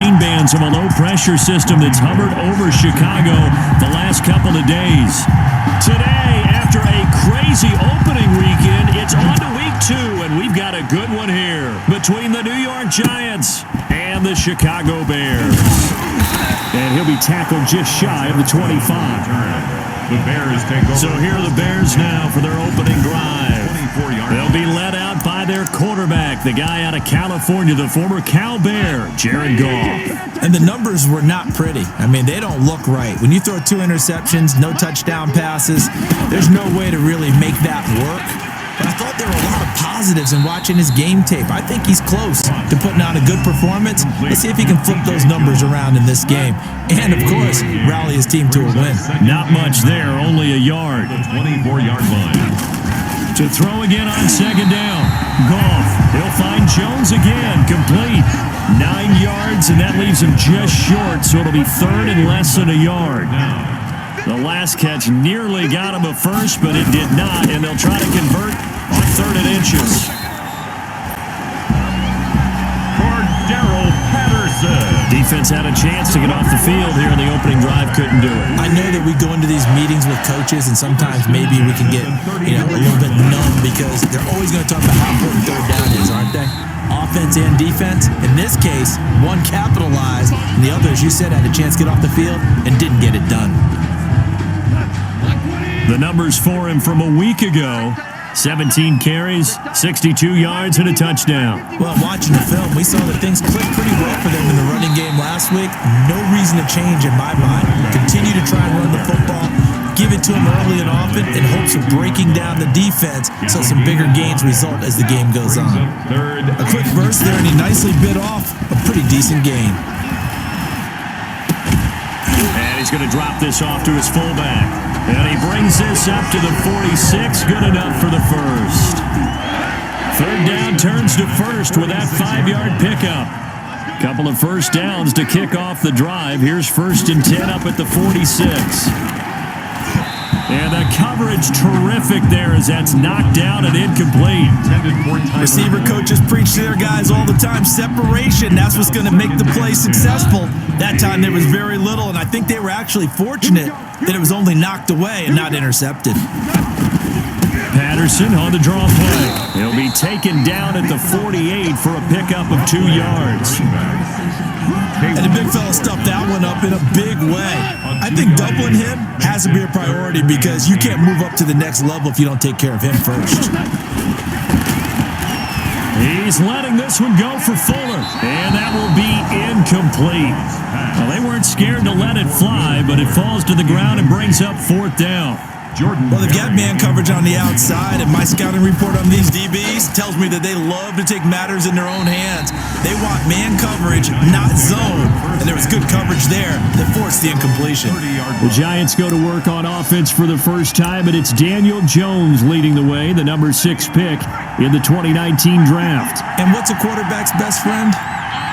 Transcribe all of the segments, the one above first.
Bands of a low-pressure system that's hovered over Chicago the last couple of days. Today, after a crazy opening weekend, it's on to week 2, and we've got a good one here between the New York Giants and the Chicago Bears. And he'll be tackled just shy of the 25. The Bears take over. So here are the Bears now for their opening drive. They'll be led out by their quarterback, the guy out of California, the former Cal Bear, Jared Goff. And the numbers were not pretty. I mean, they don't look right. When you throw 2 interceptions, no touchdown passes, there's no way to really make that work. But I thought there were a lot of positives in watching his game tape. I think he's close to putting on a good performance. Let's see if he can flip those numbers around in this game. And, of course, rally his team to a win. Not much there, only a yard. The 24-yard line. To throw again on second down. Goff, he'll find Jones again, complete. 9 yards, and that leaves him just short, so it'll be third and less than a yard. The last catch nearly got him a first, but it did not, and they'll try to convert on 3rd and inches. Defense had a chance to get off the field here in the opening drive, couldn't do it. I know that we go into these meetings with coaches, and sometimes maybe we can get a little bit numb because they're always going to talk about how important 3rd down is, aren't they? Offense and defense. In this case, one capitalized, and the other, as you said, had a chance to get off the field and didn't get it done. The numbers for him from a week ago: 17 carries, 62 yards, and a touchdown. Well, watching the film, we saw that things clicked pretty well for them in the running game last week. No reason to change in my mind. Continue to try and run the football, give it to him early and often in hopes of breaking down the defense so some bigger gains result as the game goes on. A quick burst there, and he nicely bit off a pretty decent gain. And he's going to drop this off to his fullback. And he brings this up to the 46, good enough for the first. 3rd down turns to first with that 5-yard pickup. Couple of first downs to kick off the drive. Here's 1st and 10 up at the 46. And the coverage terrific there as that's knocked down and incomplete. Receiver coaches preach to their guys all the time. Separation, that's what's going to make the play successful. That time there was very little, and I think they were actually fortunate that it was only knocked away and not intercepted. Patterson on the draw play. He'll be taken down at the 48 for a pickup of 2 yards. And the big fella stuffed that one up in a big way. I think doubling him has to be a priority because you can't move up to the next level if you don't take care of him first. He's letting this one go for Fuller, and that will be incomplete. Well, they weren't scared to let it fly, but it falls to the ground and brings up 4th down. Well, they've got man coverage on the outside, and my scouting report on these DBs tells me that they love to take matters in their own hands. They want man coverage, not zone, and there was good coverage there that forced the incompletion. The Giants go to work on offense for the first time, and it's Daniel Jones leading the way, the number 6 pick in the 2019 draft. And what's a quarterback's best friend?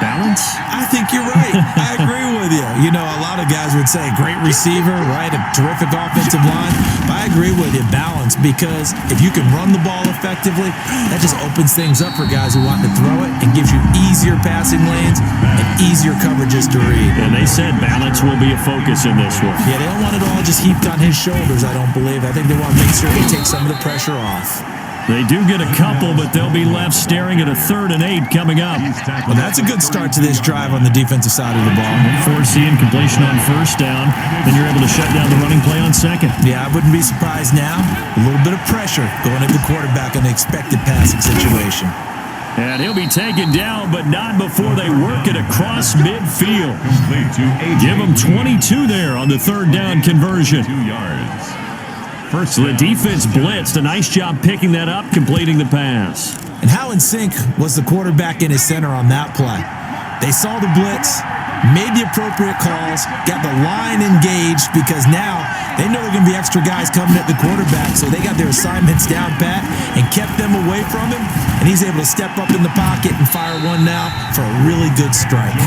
Balance? I think you're right. I agree with you. You know, a lot of guys would say great receiver, right? A terrific offensive line. But I agree with you, balance, because if you can run the ball effectively, that just opens things up for guys who want to throw it and gives you easier passing lanes and easier coverages to read. And they said balance will be a focus in this one. Yeah, they don't want it all just heaped on his shoulders, I don't believe. I think they want to make sure they take some of the pressure off. They do get a couple, but they'll be left staring at a 3rd and 8 coming up. Well, that's a good start to this drive on the defensive side of the ball. Force the incompletion on 1st down, then you're able to shut down the running play on 2nd. Yeah, I wouldn't be surprised now. A little bit of pressure going at the quarterback in the expected passing situation. And he'll be taken down, but not before they work it across midfield. Give him 22 there on the 3rd down conversion. 2 yards. So the defense blitzed. A nice job picking that up, completing the pass. And how in sync was the quarterback in his center on that play? They saw the blitz, made the appropriate calls, got the line engaged because now they know there are going to be extra guys coming at the quarterback, so they got their assignments down pat and kept them away from him, and he's able to step up in the pocket and fire one now for a really good strike.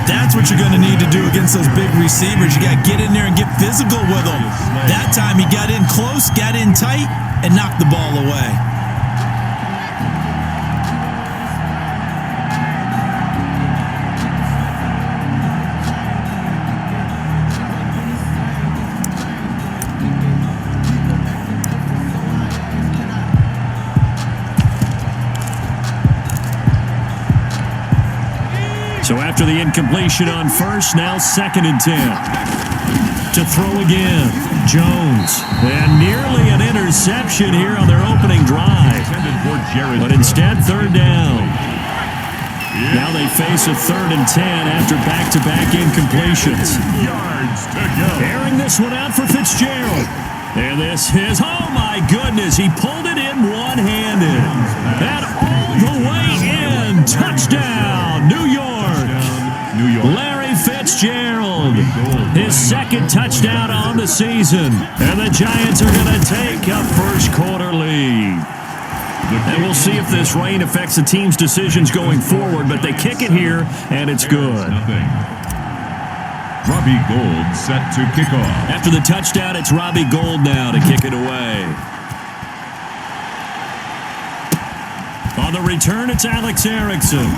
That's what you're going to need to do against those big receivers. You got to get in there and get physical with them. That time he got in close, got in tight, and knocked the ball away. So after the incompletion on first, now 2nd and 10. To throw again, Jones. And nearly an interception here on their opening drive. But instead, 3rd down. Now they face a 3rd and 10 after back-to-back incompletions. Yards to go. Airing this one out for Fitzgerald. And this is, oh my goodness, he pulled it in one-handed. And all the way in. Touchdown, New York. Larry Fitzgerald. His 2nd touchdown on the season. And the Giants are going to take a first-quarter lead. And we'll see if this rain affects the team's decisions going forward, but they kick it here, and it's good. Robbie Gould set to kick off. After the touchdown, it's Robbie Gould now to kick it away. On the return, it's Alex Erickson.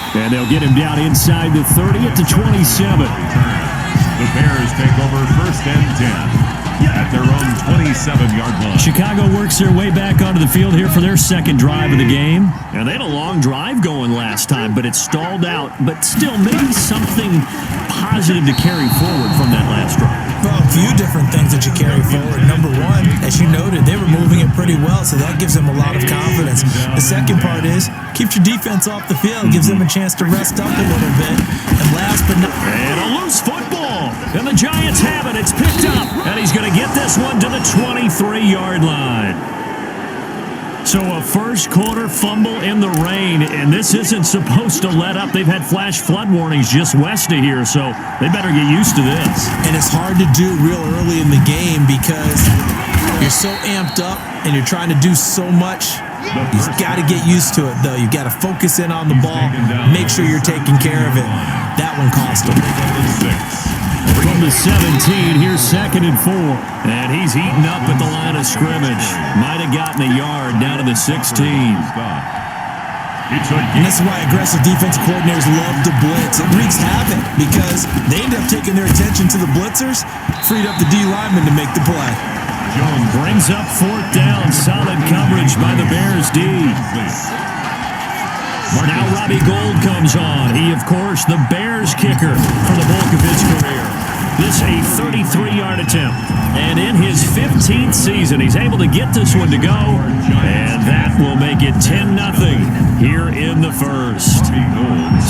And they'll get him down inside the 30 at the 27. The Bears take over 1st and 10. At their own 27-yard line. Chicago works their way back onto the field here for their 2nd drive of the game. And they had a long drive going last time, but it stalled out. But still, maybe something positive to carry forward from that last drive. Well, a few different things that you carry forward. Number one, as you noted, they were moving it pretty well, so that gives them a lot of confidence. The second part is, keeps your defense off the field, gives them a chance to rest up a little bit. And last but not... And a loose football. And the Giants have it. It's picked up. And he's going to get this one to the 23-yard line. So a first-quarter fumble in the rain, and this isn't supposed to let up. They've had flash flood warnings just west of here, so they better get used to this. And it's hard to do real early in the game because you're so amped up and you're trying to do so much. You've got to get used to it, though. You've got to focus in on the ball, make sure you're taking care of it. That one cost them. From the 17, here's 2nd and 4. And he's eaten up at the line of scrimmage. Might have gotten a yard down to the 16. And this is why aggressive defensive coordinators love to blitz. It wreaks havoc because they end up taking their attention to the blitzers, freed up the D lineman to make the play. Jones brings up 4th down. Solid coverage by the Bears D. Now Robbie Gould comes on. He, of course, the Bears kicker for the bulk of his career. This a 33-yard attempt. And in his 15th season, he's able to get this one to go. And that will make it 10-0 here in the first.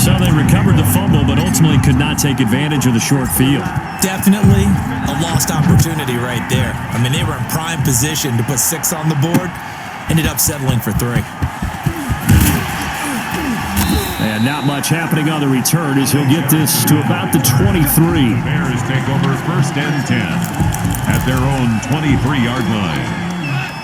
So they recovered the fumble, but ultimately could not take advantage of the short field. Definitely a lost opportunity right there. I mean, they were in prime position to put 6 on the board. Ended up settling for 3. And not much happening on the return as he'll get this to about the 23. The Bears take over 1st and 10 at their own 23-yard line.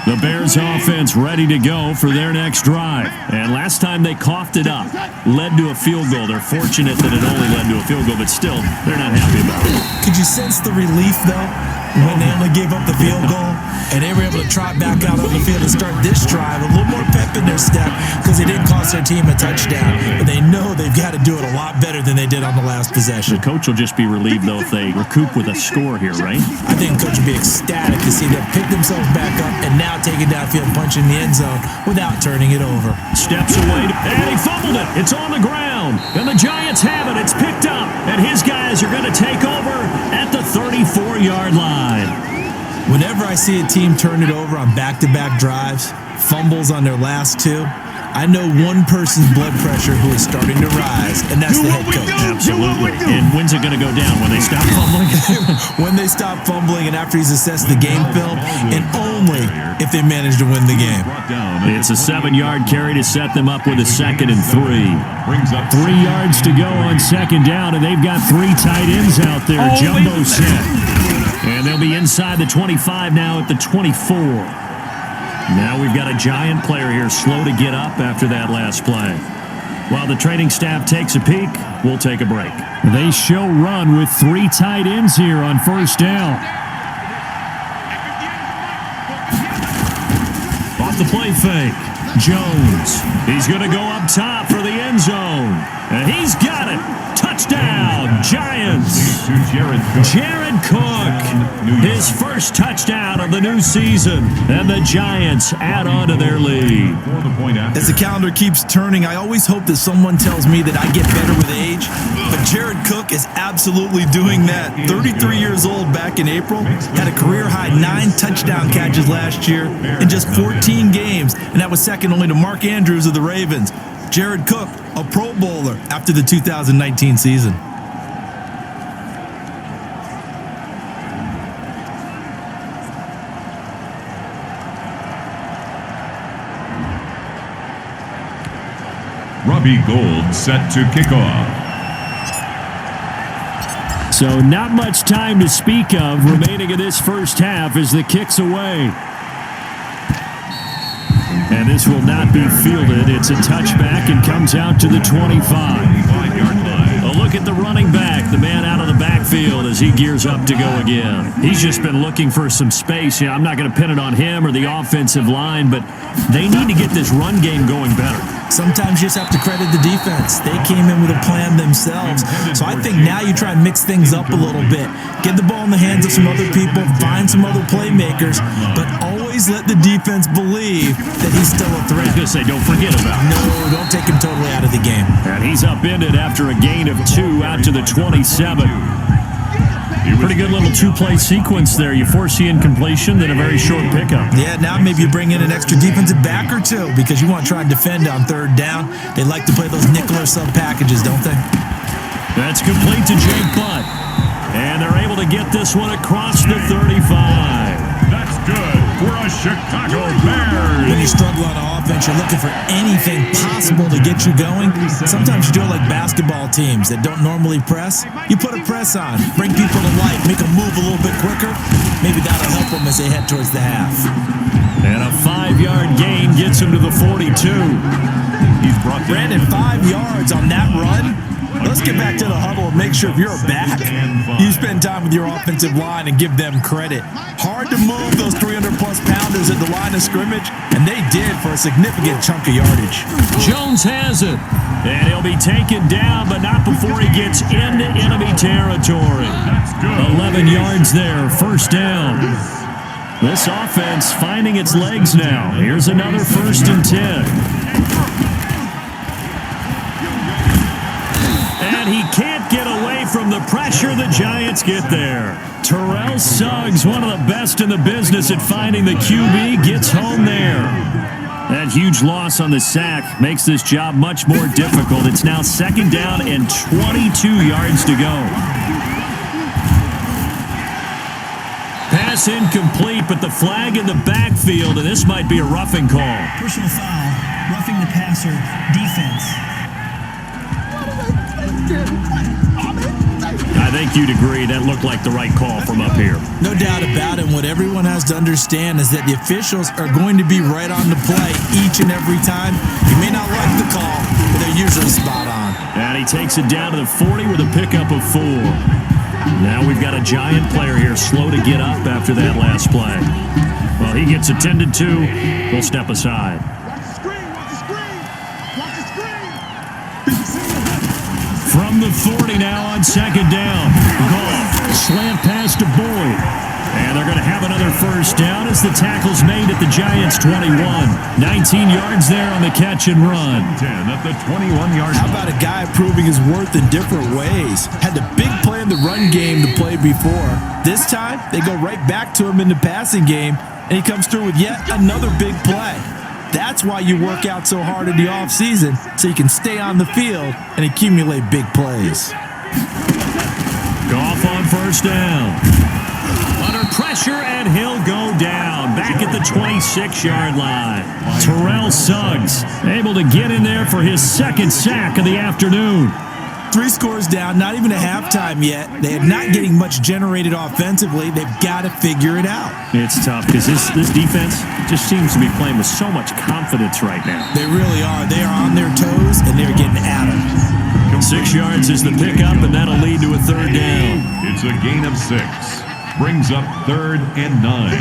The Bears offense ready to go for their next drive. And last time they coughed it up, led to a field goal. They're fortunate that it only led to a field goal, but still, they're not happy about it. Could you sense the relief, though, when they only gave up the field goal and they were able to trot back out on the field and start this drive? A little more pep in their step because they didn't cost their team a touchdown, but they know they've got to do it a lot better than they did on the last possession. The coach will just be relieved, though, if they recoup with a score here, right? I think the coach will be ecstatic to see them pick themselves back up and now take it downfield, punch in the end zone without turning it over. Steps away, and he fumbled it. It's on the ground, and the Giants have it. It's picked up, and his guys are going to take over at the 34-yard line. Whenever I see a team turn it over on back-to-back drives, fumbles on their last 2, I know one person's blood pressure who is starting to rise, and that's the head coach. Absolutely. And when's it going to go down? When they stop fumbling? When they stop fumbling and after he's assessed the game film, and only if they manage to win the game. It's a 7-yard carry to set them up with a 2nd and 3. 3 yards to go on 2nd down, and they've got 3 tight ends out there. Jumbo set. And they'll be inside the 25 now at the 24. Now we've got a Giant player here slow to get up after that last play. While the training staff takes a peek, we'll take a break. They show run with 3 tight ends here on 1st down. Off the play fake, Jones. He's going to go up top for the end zone. And he's got it. Touchdown. Touchdown, Giants. To Jared Cook. Jared Cook, his first touchdown of the new season, and the Giants add on to their lead. For the point after. As the calendar keeps turning, I always hope that someone tells me that I get better with age, but Jared Cook is absolutely doing that. 33 years old back in April, had a career-high 9 touchdown catches last year in just 14 games, and that was second only to Mark Andrews of the Ravens. Jared Cook, a Pro Bowler after the 2019 season. Robbie Gould set to kick off. So not much time to speak of remaining in this first half as the kick's away. And this will not be fielded. It's a touchback and comes out to the 25. 25-yard line. A look at the running back, the man out of the backfield as he gears up to go again. He's just been looking for some space. I'm not going to pin it on him or the offensive line, but they need to get this run game going better. Sometimes you just have to credit the defense. They came in with a plan themselves. So I think now you try and mix things up a little bit. Get the ball in the hands of some other people, find some other playmakers, but always let the defense believe that he's still a threat. I was going to say, don't forget about him. No, don't take him totally out of the game. And he's upended after a gain of 2 out to the 27. Pretty good little 2-play sequence there. You force the incompletion, then a very short pickup. Yeah, now maybe you bring in an extra defensive back or two because you want to try and defend on third down. They like to play those nickel or sub packages, don't they? That's complete to Jake Butt. And they're able to get this one across the 35. That's good for a Chicago Bears. When you struggle on offense, you're looking for anything possible to get you going. Sometimes you do it like basketball teams that don't normally press. You put a press on, bring people to life, make them move a little bit quicker. Maybe that'll help them as they head towards the half. And a 5-yard gain gets him to the 42. He's brought Brandon, 5 yards on that run. Let's get back to the huddle and make sure if you're a back, you spend time with your offensive line and give them credit. Hard to move those 300-plus pounders at the line of scrimmage, and they did for a significant chunk of yardage. Jones has it, and he'll be taken down, but not before he gets into enemy territory. 11 yards there, first down. This offense finding its legs now. Here's another 1st and 10. And he can't get away from the pressure the Giants get there. Terrell Suggs, one of the best in the business at finding the QB, gets home there. That huge loss on the sack makes this job much more difficult. It's now 2nd down and 22 yards to go. Pass incomplete, but the flag in the backfield, and this might be a roughing call. Personal foul, roughing the passer, defense. I think you'd agree that looked like the right call from up here. No doubt about it. What everyone has to understand is that the officials are going to be right on the play each and every time. You may not like the call, but they're usually spot on. And he takes it down to the 40 with a pickup of 4. Now we've got a Giant player here slow to get up after that last play. Well, he gets attended to. We'll step aside. From the 40 now on 2nd down. Goff, slant pass to Boyd. And they're going to have another 1st down as the tackle's made at the Giants' 21. 19 yards there on the catch and run. 10 at the 21-yard line. How about a guy proving his worth in different ways? Had the big play in the run game to play before. This time, they go right back to him in the passing game, and he comes through with yet another big play. That's why you work out so hard in the offseason, so you can stay on the field and accumulate big plays. Goff on 1st down. Under pressure, and he'll go down. Back at the 26-yard line. Terrell Suggs able to get in there for his 2nd sack of the afternoon. 3 scores down, not even a halftime yet. They are not getting much generated offensively. They've got to figure it out. It's tough because this defense just seems to be playing with so much confidence right now. They really are. They are on their toes, and they're getting at them. 6 yards is the pickup, and that'll lead to a 3rd down. It's a gain of 6. Brings up 3rd and 9.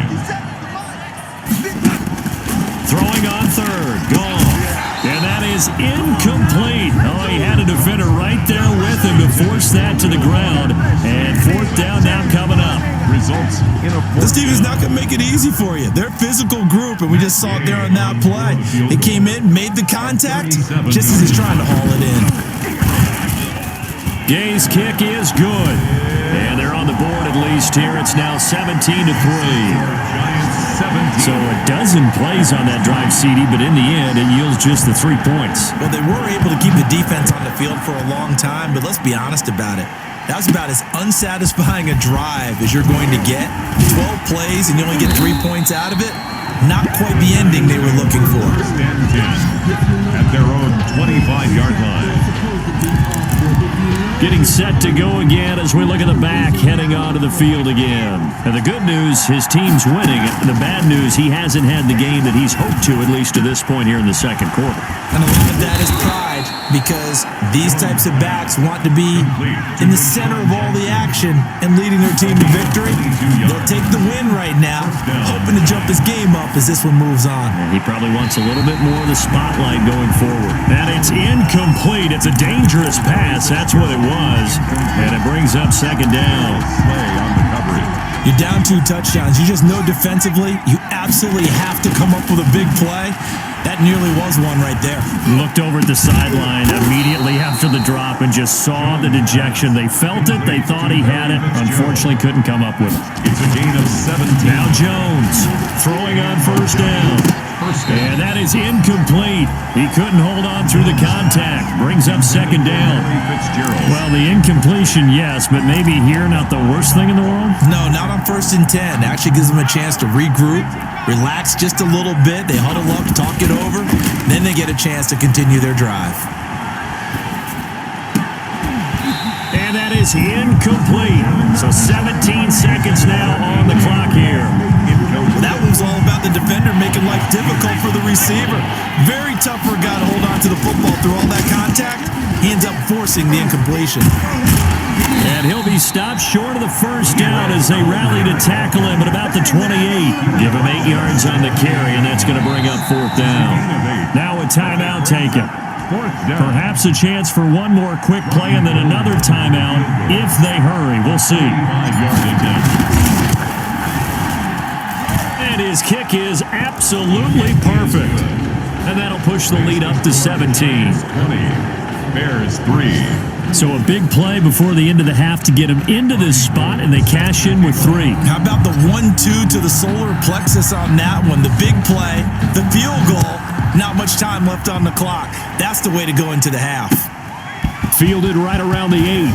Throwing on 3rd. Goff. And that is incomplete. Oh, he had a defender right there with him to force that to the ground. And fourth down now coming up. Results in a This team is not going to make it easy for you. They're a physical group, and we just saw it there on that play. They came in, made the contact, just as he's trying to haul it in. Gay's kick is good. And they're on the board at least here. It's now 17-3. So a dozen plays on that drive, CD, but in the end, it yields just the 3 points. Well, they were able to keep the defense on the field for a long time, but let's be honest about it. That was about as unsatisfying a drive as you're going to get. 12 plays and you only get 3 points out of it. Not quite the ending they were looking for. First and 10 at their own 25-yard line. Getting set to go again as we look at the back, heading onto the field again. And the good news, his team's winning. The bad news, he hasn't had the game that he's hoped to, at least to this point here in the second quarter. And a lot of that is pride, because these types of backs want to be in the center of all the action and leading their team to victory. They'll take the win right now, hoping to jump his game up as this one moves on. And he probably wants a little bit more of the spotlight going forward. And it's incomplete. It's a dangerous pass. That's what it was. And it brings up second down. Play on the coverage. You're down 2 touchdowns. You just know defensively you absolutely have to come up with a big play. That nearly was one right there. Looked over at the sideline immediately after the drop and just saw the dejection. They felt it. They thought he had it. Unfortunately, couldn't come up with it. It's a gain of 17. Now Jones throwing on first down. And that is incomplete. He couldn't hold on through the contact. Brings up second down. Well, the incompletion, yes, but maybe here not the worst thing in the world? No, not on 1st and 10. Actually gives them a chance to regroup, relax just a little bit. They huddle up, talk it over. Then they get a chance to continue their drive. And that is incomplete. So 17 seconds now on the clock here. That was all about the defender making life difficult for the receiver. Very tough for a guy to hold on to the football through all that contact. He ends up forcing the incompletion. And he'll be stopped short of the first down as they rally to tackle him at about the 28. Give him 8 yards on the carry, and that's going to bring up fourth down. Now a timeout taken. Perhaps a chance for one more quick play and then another timeout if they hurry. We'll see. And his kick is absolutely perfect. And that'll push the lead up to 17. 20. Bears 3. So a big play before the end of the half to get him into this spot, and they cash in with 3. How about the 1-2 to the solar plexus on that one? The big play, the field goal, not much time left on the clock. That's the way to go into the half. Fielded right around the 8.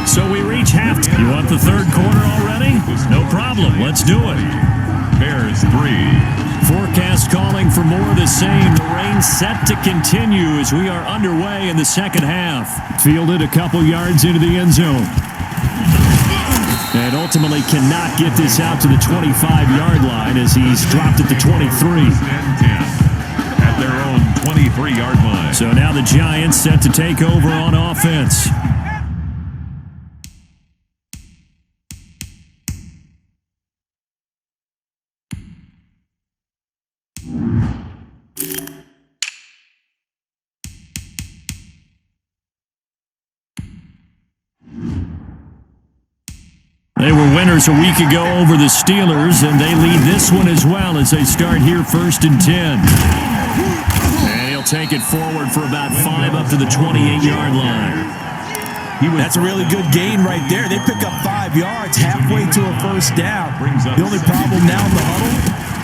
So we reach halftime. You want the third quarter already? No problem. Let's do it. Bears 3. Forecast calling for more of the same. The rain set to continue as we are underway in the second half. Fielded a couple yards into the end zone. And ultimately cannot get this out to the 25-yard line as he's dropped at the 23. At their own 23-yard line. So now the Giants set to take over on offense. They were winners a week ago over the Steelers, and they lead this one as well as they start here 1st and 10. And he'll take it forward for about 5 up to the 28-yard line. That's a really good gain right there. They pick up 5 yards halfway to a first down. The only problem now in the huddle,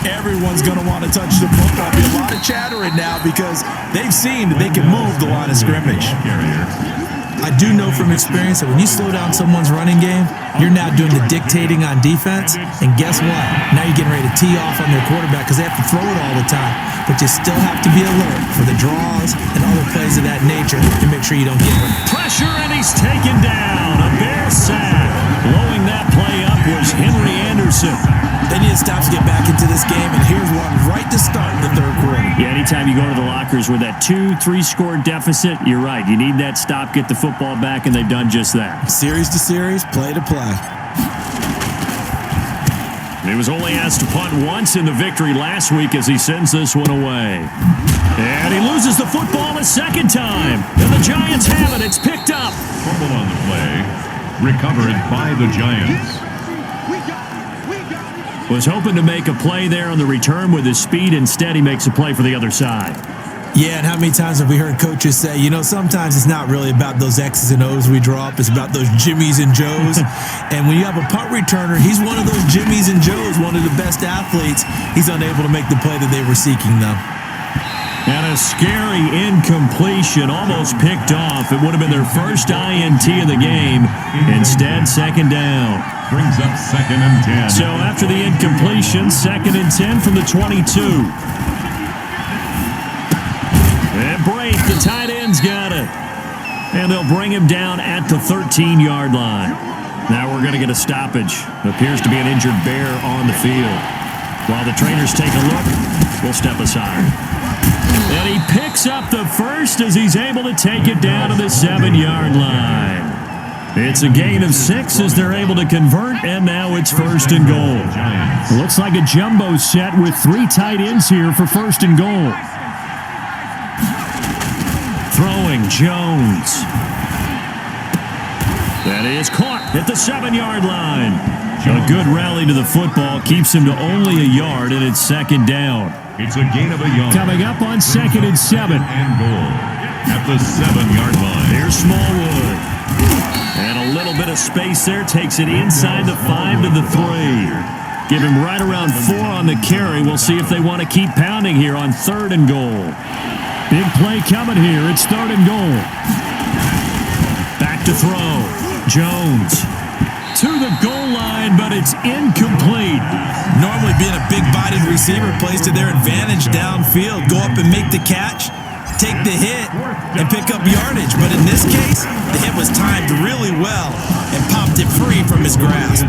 everyone's going to want to touch the football. There'll be a lot of chattering now because they've seen that they can move the line of scrimmage. I do know from experience that when you slow down someone's running game, you're now doing the dictating on defense, and guess what? Now you're getting ready to tee off on their quarterback because they have to throw it all the time. But you still have to be alert for the draws and other plays of that nature to make sure you don't get hurt. Pressure, and he's taken down. A Bear sack. Blowing that play up was Henry Anderson. They need to stop to get back into this game, and here's one right to start in the third quarter. Yeah, anytime you go to the lockers with that 2-3 score deficit, you're right. You need that stop, get the football back, and they've done just that. Series to series, play to play. He was only asked to punt once in the victory last week as he sends this one away. And he loses the football a second time. And the Giants have it. It's picked up. Fumble on the play. Recovered by the Giants. Was hoping to make a play there on the return with his speed. Instead, he makes a play for the other side. Yeah, and how many times have we heard coaches say, sometimes it's not really about those X's and O's we draw up. It's about those Jimmies and Joes. And when you have a punt returner, he's one of those Jimmies and Joes, one of the best athletes. He's unable to make the play that they were seeking, though. And a scary incompletion, almost picked off. It would have been their first INT of the game. Instead, second down. Brings up 2nd and 10. So after the incompletion, 2nd and 10 from the 22. And Brate, the tight end's got it. And they'll bring him down at the 13-yard line. Now we're going to get a stoppage. Appears to be an injured bear on the field. While the trainers take a look, we'll step aside. And he picks up the first as he's able to take it down to the 7-yard line. It's a gain of 6 as they're able to convert, and now it's 1st and goal. It looks like a jumbo set with 3 tight ends here for 1st and goal. Throwing Jones. That is caught at the 7-yard line. A good rally to the football keeps him to only a yard, and it's 2nd down. It's a gain of a yard. Coming up on 2nd and 7. And goal at the 7-yard line. Here's Smallwood. And a little bit of space there. Takes it inside the 5 to the 3. Give him right around 4 on the carry. We'll see if they want to keep pounding here on 3rd and goal. Big play coming here. It's 3rd and goal. Back to throw. Jones. To the goal line, but it's incomplete. Normally being a big-bodied receiver plays to their advantage downfield. Go up and make the catch, take the hit, and pick up yardage. But in this case, the hit was timed really well and popped it free from his grasp.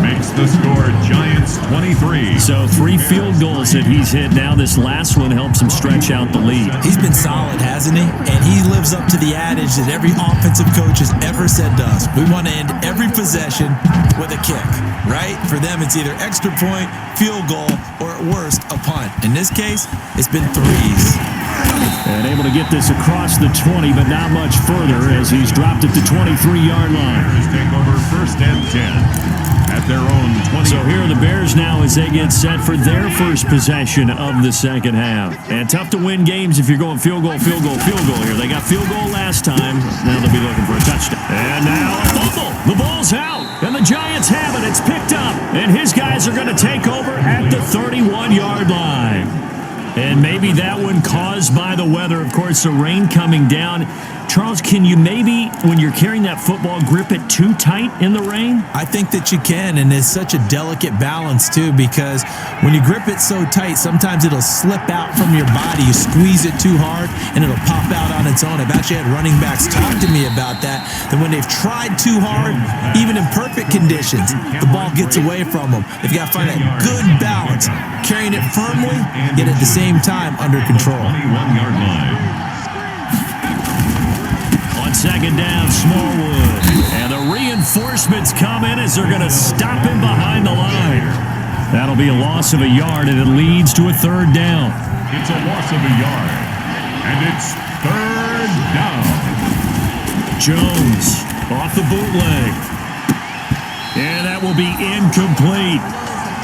Makes the score Giants 23. So 3 field goals that he's hit now. This last one helps him stretch out the lead. He's been solid, hasn't he? And he lives up to the adage that every offensive coach has ever said to us. We want to end every possession with a kick, right? For them, it's either extra point, field goal, or at worst, a punt. In this case, it's been 3s. And able to get this across the 20, but not much further as he's dropped at the 23-yard line. Bears take over 1st and 10. At their own 20. So here are the Bears now as they get set for their first possession of the second half. And tough to win games if you're going field goal, field goal, field goal here. They got field goal last time. Now they'll be looking for a touchdown. And now a fumble. The ball's out. And the Giants have it. It's picked up. And his guys are going to take over at the 31-yard line. And maybe that one caused by the weather. Of course, the rain coming down. Charles, can you maybe, when you're carrying that football, grip it too tight in the rain? I think that you can, and it's such a delicate balance, too, because when you grip it so tight, sometimes it'll slip out from your body. You squeeze it too hard, and it'll pop out on its own. I've actually had running backs talk to me about that when they've tried too hard, even in perfect conditions, the ball gets away from them. They've got to find that good balance, carrying it firmly, yet at the same time under control. 21-yard line. Second down, Smallwood. And the reinforcements come in as they're going to stop him behind the line. That'll be a loss of a yard, and it leads to a 3rd down. It's a loss of a yard. And it's 3rd down. Jones off the bootleg. And that will be incomplete.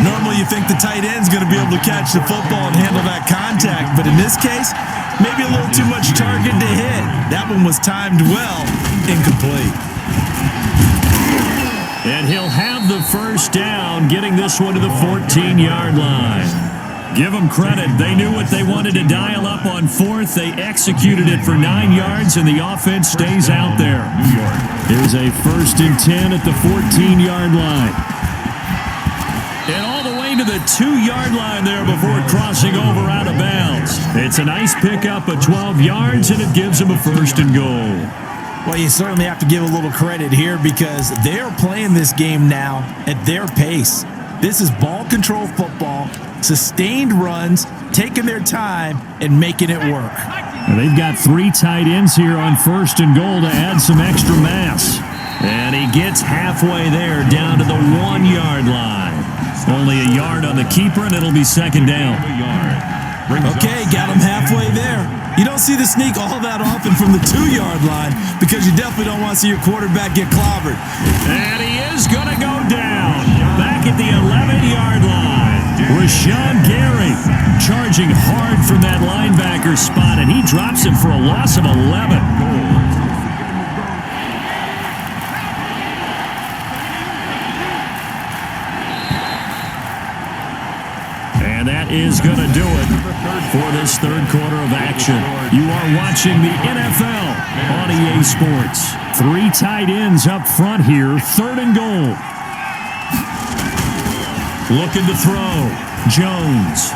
Normally you think the tight end's going to be able to catch the football and handle that contact, but in this case, maybe a little too much target to hit. That one was timed well, incomplete. And he'll have the 1st down, getting this one to the 14-yard line. Give them credit. They knew what they wanted to dial up on 4th. They executed it for 9 yards, and the offense stays out there. Here's a 1st and 10 at the 14-yard line. And all the way to the 2-yard line there before crossing over out of bounds. It's a nice pickup of 12 yards, and it gives them a 1st and goal. Well, you certainly have to give a little credit here because they're playing this game now at their pace. This is ball control football, sustained runs, taking their time, and making it work. And they've got 3 tight ends here on 1st and goal to add some extra mass. And he gets halfway there down to the 1-yard line. yard on the keeper, and it'll be second down. Okay, got him halfway there. You don't see the sneak all that often from the 2-yard line because you definitely don't want to see your quarterback get clobbered. And he is going to go down back at the 11-yard line. Rashawn Gary charging hard from that linebacker spot, and he drops him for a loss of 11. And that is going to do it for this third quarter of action. You are watching the NFL on EA Sports. 3 tight ends up front here, 3rd and goal. Looking to throw. Jones.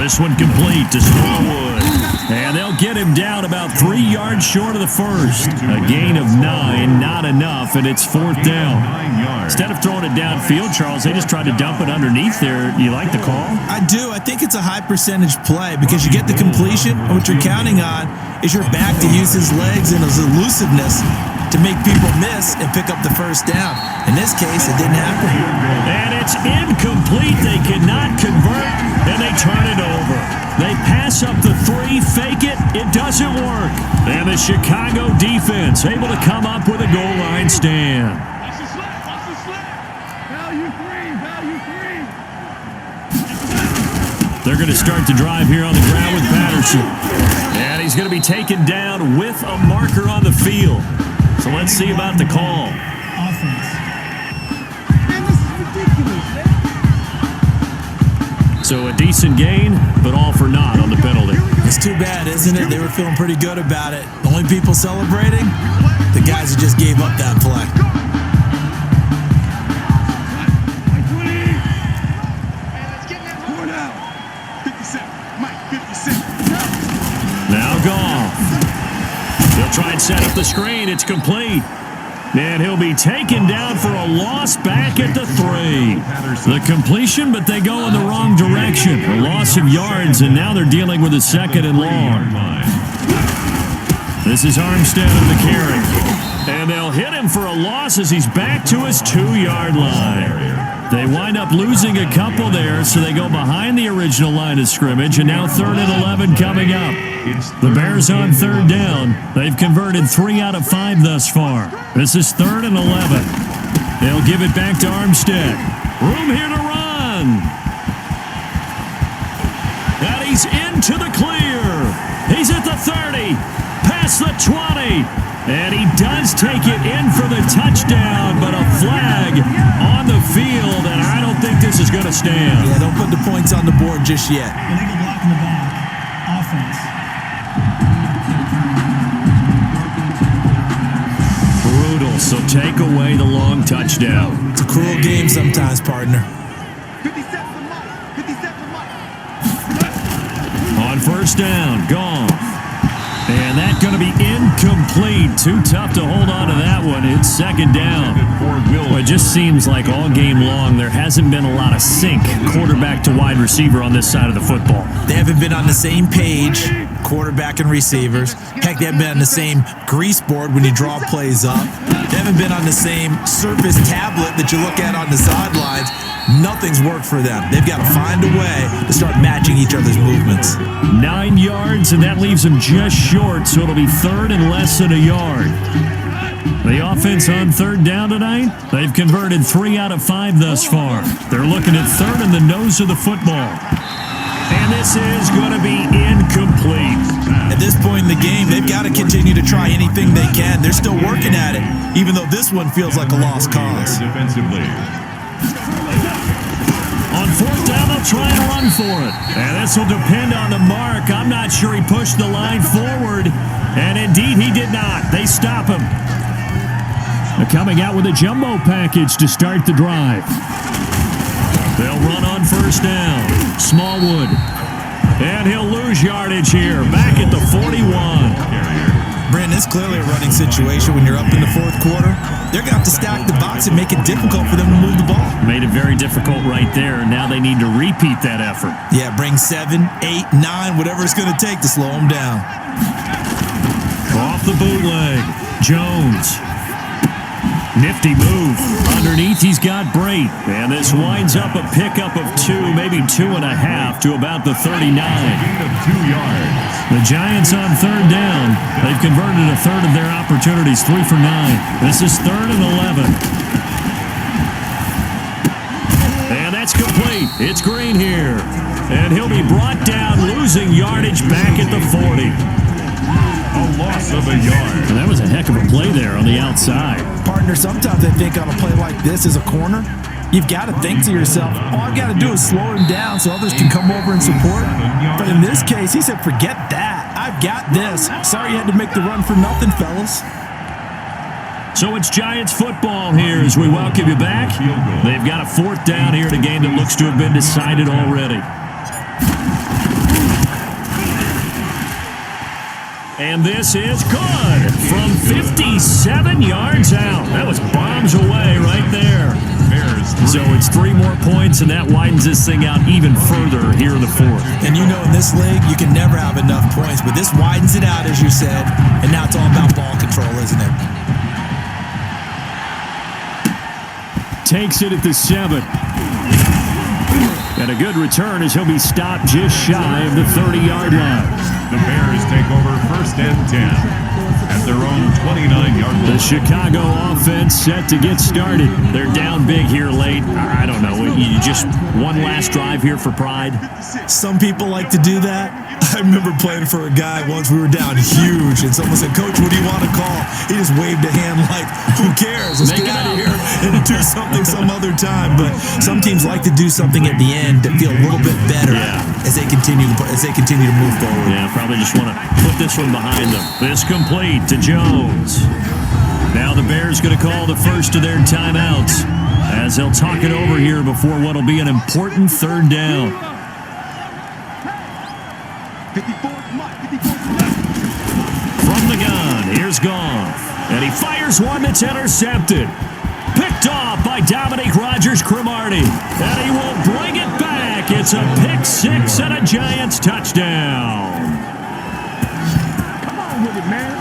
This one complete to Smallwood. And they'll get him down about 3 yards short of the first. A gain of 9, not enough, and it's 4th down. Instead of throwing it downfield, Charles, they just tried to dump it underneath there. You like the call? I do. I think it's a high percentage play because you get the completion, and what you're counting on is your back to use his legs and his elusiveness to make people miss and pick up the first down. In this case, it didn't happen. And it's incomplete. They cannot convert, and they turn it over. They pass up the 3, fake it. It doesn't work. And the Chicago defense able to come up with a goal line stand. They're going to start the drive here on the ground with Patterson. And he's going to be taken down with a marker on the field. So let's see about the call. Offense. Man, this is ridiculous, man. So a decent gain, but all for naught on the penalty. It's too bad, isn't it? They were feeling pretty good about it. The only people celebrating? The guys who just gave up that play. Now Goff. They'll try and set up the screen. It's complete. And he'll be taken down for a loss back at the 3. The completion, but they go in the wrong direction. A loss of yards, and now they're dealing with a 2nd and long. This is Armstead of the carry. And they'll hit him for a loss as he's back to his 2-yard line. They wind up losing a couple there, so they go behind the original line of scrimmage, and now 3rd and 11 coming up. The Bears on 3rd down. They've converted 3 out of 5 thus far. This is 3rd and 11. They'll give it back to Armstead. Room here to run. And he's into the clear. He's at the 30, past the 20. And he does take it in for the touchdown, but a flag on the field, and I don't think this is going to stand. Yeah, don't put the points on the board just yet. Illegal block in the back. Offense. Brutal, so take away the long touchdown. It's a cruel game sometimes, partner. 50 cents a month. 50 cents a month. On 1st down, gone. And that's going to be incomplete. Too tough to hold on to that one. It's 2nd down. Well, it just seems like all game long there hasn't been a lot of sync quarterback to wide receiver on this side of the football. They haven't been on the same page, quarterback and receivers. Heck, they haven't been on the same grease board when you draw plays up. They haven't been on the same Surface tablet that you look at on the sidelines. Nothing's worked for them. They've got to find a way to start matching each other's movements. 9 yards, and that leaves them just short, so it'll be 3rd and less than a yard. The offense on 3rd down tonight, they've converted 3 out of 5 thus far. They're looking at 3rd and the nose of the football. And this is going to be incomplete. At this point in the game, they've got to continue to try anything they can. They're still working at it, even though this one feels like a lost cause. Defensively. On 4th down, they'll try and run for it. And this will depend on the mark. I'm not sure he pushed the line forward. And indeed, he did not. They stop him. They're coming out with a jumbo package to start the drive. They'll run on 1st down. Smallwood. And he'll lose yardage here. Back at the 41. Brandon, it's clearly a running situation when you're up in the 4th quarter. They're going to have to stack the box and make it difficult for them to move the ball. Made it very difficult right there. Now they need to repeat that effort. Yeah, bring 7, 8, 9, whatever it's going to take to slow them down. Off the bootleg. Jones. Nifty move. Underneath, he's got Brait. And this winds up a pickup of 2, maybe 2.5 to about the 39. Gain of 2 yards. The Giants on third down. They've converted a third of their opportunities, 3 for 9. This is 3rd and 11. And that's complete. It's Green here. And he'll be brought down, losing yardage back at the 40. A loss of a yard. And that was a heck of a play there on the outside. Partner, sometimes I think on a play like this as a corner, you've got to think to yourself, all I've got to do is slow him down so others can come over and support. But in this case, he said, forget that. I've got this. Sorry you had to make the run for nothing, fellas. So it's Giants football here as we welcome you back. They've got a 4th down here in a game that looks to have been decided already. And this is good from 57 yards out. That was bombs away right there. So it's 3 more points, and that widens this thing out even further here in the 4th. And you know, in this league, you can never have enough points, but this widens it out, as you said, and now it's all about ball control, isn't it? Takes it at the 7. And a good return as he'll be stopped just shy of the 30-yard line. The Bears take over 1st and 10 at their own 29-yard line. The Chicago offense set to get started. They're down big here late. I don't know. You just one last drive here for pride. Some people like to do that. I remember playing for a guy once. We were down huge, and someone said, "Coach, what do you want to call?" He just waved a hand like, "Who cares? Let's get out of here and do something some other time." But some teams like to do something at the end to feel a little bit better as they continue to move forward. Yeah, probably just want to put this one behind them. This complete to Jones. Now the Bears going to call the first of their timeouts as they'll talk it over here before what will be an important 3rd down. 54, come on, 54. From the gun, here's Goff. And he fires one that's intercepted. Picked off by Dominique Rodgers-Cromartie. And he will bring it back. It's a pick 6 and a Giants touchdown. Come on with it, man.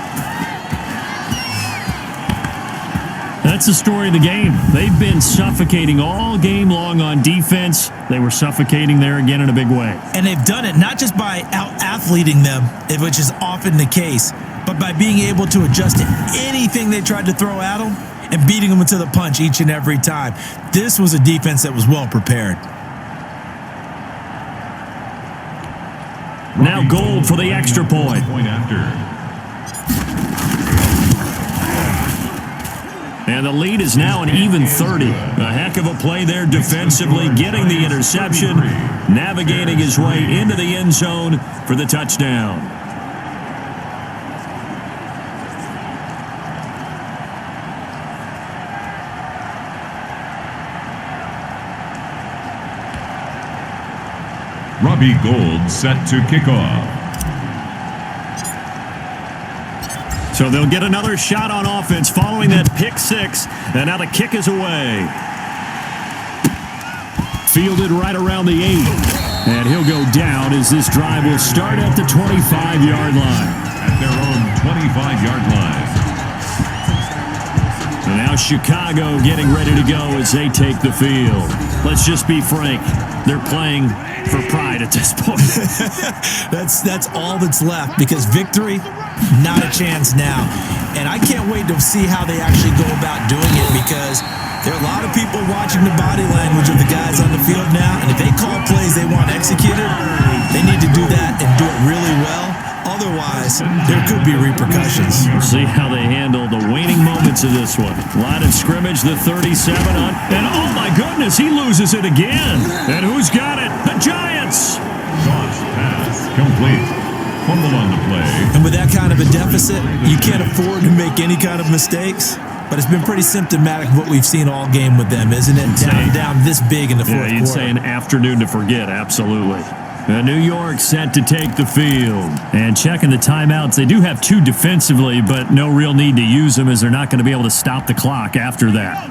That's the story of the game. They've been suffocating all game long on defense. They were suffocating there again in a big way. And they've done it not just by out-athleting them, which is often the case, but by being able to adjust to anything they tried to throw at them and beating them to the punch each and every time. This was a defense that was well prepared. Now Gold for the extra point. Point after. And the lead is now an even 30. A heck of a play there defensively, getting the interception, navigating his way into the end zone for the touchdown. Robbie Gould set to kick off. So they'll get another shot on offense following that pick 6. And now the kick is away. Fielded right around the 8. And he'll go down as this drive will start at the 25-yard line. At their own 25-yard line. And now Chicago getting ready to go as they take the field. Let's just be frank. They're playing for pride at this point. That's all that's left, because victory, not a chance now. And I can't wait to see how they actually go about doing it, because there are a lot of people watching the body language of the guys on the field now, and if they call plays they want executed, they need to do that and do it really well. Otherwise, there could be repercussions. We'll see how they handle the waning moments of this one. Line of scrimmage, the 37 on. And oh my goodness, he loses it again. And who's got it? The Giants. Toss pass complete. Fumble on the play. And with that kind of a deficit, you can't afford to make any kind of mistakes. But it's been pretty symptomatic of what we've seen all game with them, isn't it? Down this big in the fourth quarter. You'd say an afternoon to forget, absolutely. New York set to take the field. And checking the timeouts, they do have 2 defensively, but no real need to use them as they're not going to be able to stop the clock after that.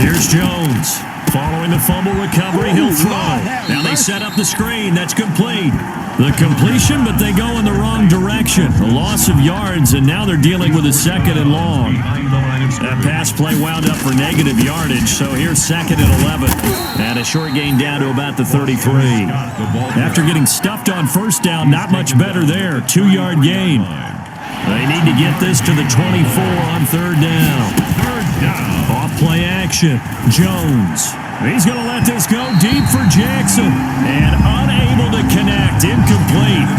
Here's Jones. Following the fumble recovery, he'll throw. Now they set up the screen. That's complete. The completion, but they go in the wrong direction. A loss of yards, and now they're dealing with a 2nd and long. That pass play wound up for negative yardage, so here's 2nd and 11. And a short gain down to about the 33. After getting stuffed on first down, not much better there. 2-yard gain. They need to get this to the 24 on 3rd down. Off play action. Jones. He's going to let this go deep for Jackson. And unable to connect. Incomplete.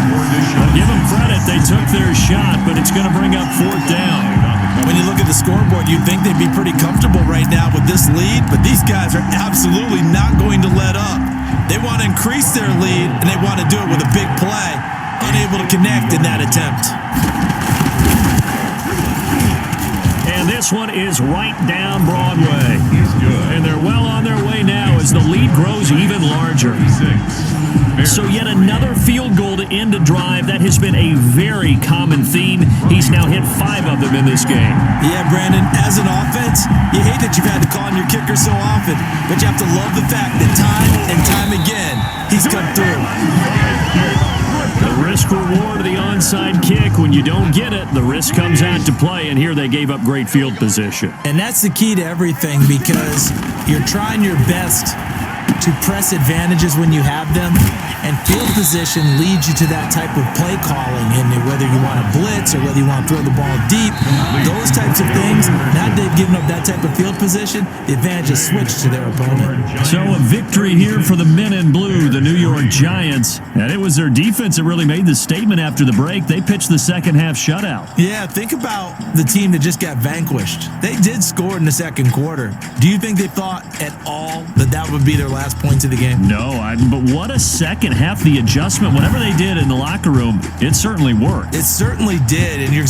I'll give them credit. They took their shot, but it's going to bring up 4th down. When you look at the scoreboard, you'd think they'd be pretty comfortable right now with this lead, but these guys are absolutely not going to let up. They want to increase their lead, and they want to do it with a big play. Unable to connect in that attempt. And this one is right down Broadway. And they're well on their way now as the lead grows even larger. So yet another field goal to end a drive. That has been a very common theme. He's now hit 5 of them in this game. Yeah, Brandon, as an offense, you hate that you've had to call on your kicker so often, but you have to love the fact that time and time again, he's come through. The risk reward of the onside kick. When you don't get it, the risk comes out to play, and here they gave up great field position. And that's the key to everything, because you're trying your best to press advantages when you have them, and field position leads you to that type of play calling, and whether you want to blitz or whether you want to throw the ball deep, those types of things. Now they've given up that type of field position, the advantage is switched to their opponent. So a victory here for the men in blue, the New York Giants, and it was their defense that really made the statement after the break. They pitched the second half shutout. Yeah, think about the team that just got vanquished. They did score in the second quarter. Do you think they thought at all that that would be their last points of the game? No, but what a second half. The adjustment, whatever they did in the locker room, it certainly worked. It certainly did, and you're